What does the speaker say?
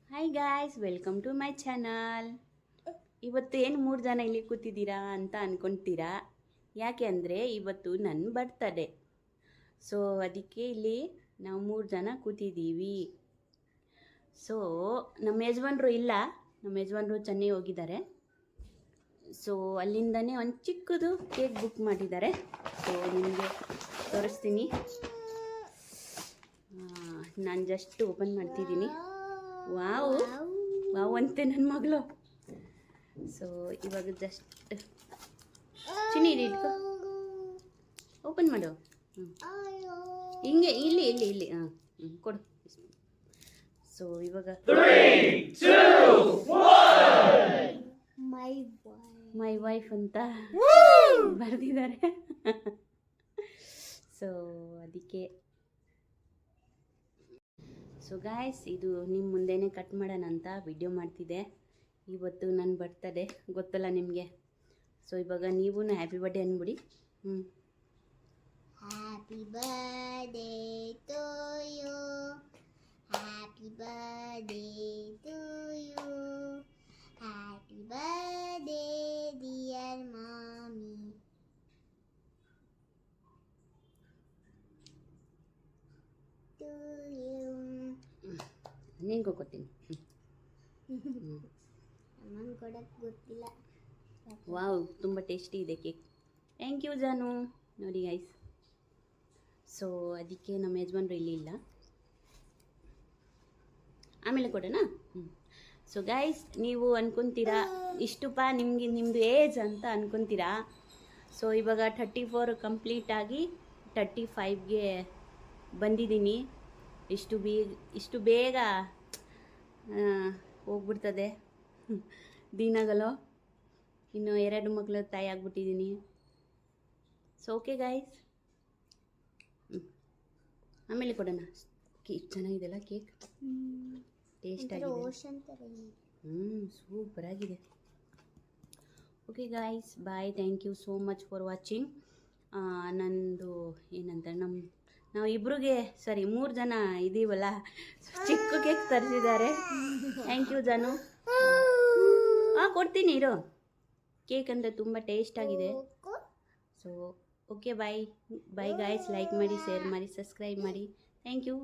Hi guys, welcome to my channel. ಇವತ್ತು ಏನು 3 ಜನ ಇಲ್ಲಿ ಕೂತಿದ್ದೀರಾ ಅಂತ ಅಂದ್ಕೊಳ್ತೀರಾ. ಯಾಕೆ ಅಂದರೆ ಇವತ್ತು ನನ್ನ ಬರ್ತಡೇ. ಸೊ ಅದಕ್ಕೆ ಇಲ್ಲಿ ನಾವು 3 ಜನ ಕೂತಿದ್ದೀವಿ. ಸೊ ನಮ್ಮ ಯಜಮಾನ್ರು ಇಲ್ಲ, ನಮ್ಮ ಯಜಮಾನ್ರು ಚೆನ್ನೈ ಹೋಗಿದ್ದಾರೆ. ಸೊ ಅಲ್ಲಿಂದನೇ ಒಂದು ಚಿಕ್ಕದು ಕೇಕ್ ಬುಕ್ ಮಾಡಿದ್ದಾರೆ. ಸೊ ನಿಮಗೆ ತೋರಿಸ್ತೀನಿ. ನಾನು ಜಸ್ಟ್ ಓಪನ್ ಮಾಡ್ತಿದ್ದೀನಿ. ವಾವ್ ವಾವ್ ಅಂತೆ ನನ್ನ ಮಗಳು. ಸೊ ಇವಾಗ ಜಸ್ಟ್ ಚಿನ್ನಿ ಇಟ್ಕೊ, ಓಪನ್ ಮಾಡು. ಹಿಂಗೆ ಇಲ್ಲಿ ಇಲ್ಲಿ ಇಲ್ಲಿ ಹಾಂ ಕೊಡು. ಸೊ ಇವಾಗ ಮೈ ವೈಫ್ ಅಂತ ಬರೆದಿದ್ದಾರೆ. ಸೊ ಅದಕ್ಕೆ ಸೊ ಗಾಯ್ಸ್, ಇದು ನಿಮ್ಮ ಮುಂದೆನೇ ಕಟ್ ಮಾಡೋಣ ಅಂತ ವಿಡಿಯೋ ಮಾಡ್ತಿದ್ದೆ. ಇವತ್ತು ನನ್ನ ಬರ್ತಡೇ, ಗೊತ್ತಲ್ಲ ನಿಮಗೆ. ಸೊ ಇವಾಗ ನೀವು ಹ್ಯಾಪಿ ಬರ್ಡೇ ಅಂದ್ಬಿಡಿ. Happy birthday to you, happy birthday to you, happy birthday dear ಮಾಮಿ. ನೀನು ಕೊಡ್ತೀನಿ. ಅಮ್ಮನ ಕೊಡಕ್ಕೆ ಗೊತ್ತಿಲ್ಲ. ವಾವ್, ತುಂಬ ಟೇಸ್ಟಿ ಇದೆ ಕೇಕ್. ಥ್ಯಾಂಕ್ ಯು ಜಾನು. ನೋಡಿ ಗೈಸ್, ಸೊ ಅದಕ್ಕೆ ನಮ್ಮ ಯಜಮಾನ್ರು ಇಲ್ಲಿ ಇಲ್ಲ, ಆಮೇಲೆ ಕೊಡೋಣ. ಸೊ ಗೈಸ್, ನೀವು ಅನ್ಕೊತೀರಾ ಇಷ್ಟುಪ್ಪ ನಿಮ್ಮದು ಏಜ್ ಅಂತ ಅನ್ಕೊತೀರಾ. ಸೊ ಇವಾಗ 34 ಕಂಪ್ಲೀಟ್ ಆಗಿ 35ಗೆ ಬಂದಿದ್ದೀನಿ. ಇಷ್ಟು ಬೇಗ ಹೋಗ್ಬಿಡ್ತದೆ ದಿನಗಳು. ಇನ್ನು 2 ಮಕ್ಕಳು ತಾಯಿ ಆಗಿಬಿಟ್ಟಿದ್ದೀನಿ. ಸೊ ಓಕೆ ಗಾಯ್ಸ್, ಆಮೇಲೆ ಕೊಡೋಣ. ಕೇಕ್ ಚೆನ್ನಾಗಿದೆಲ್ಲ, ಕೇಕ್ ಟೇಸ್ಟ್ ಆಗಿದೆ. ಸೂಪರಾಗಿದೆ. Okay guys, bye. Thank you so much for watching. ನಂದು ಏನಂತ ನಾವು ಇಬ್ರಿಗೆ 3 ಜನ ಇದ್ದೀವಲ್ಲ, ಚಿಕ್ಕ ಕೇಕ್ ತರಿಸಿದ್ದಾರೆ. ಥ್ಯಾಂಕ್ ಯು ಜಾನು. ಕೊಡ್ತೀನಿ ಇರು. ಕೇಕ್ ಅಂದರೆ ತುಂಬ ಟೇಸ್ಟ್ ಆಗಿದೆ. So okay bye bye guys. Like ಮಾಡಿ, ಶೇರ್ ಮಾಡಿ, ಸಬ್ಸ್ಕ್ರೈಬ್ ಮಾಡಿ. Thank you.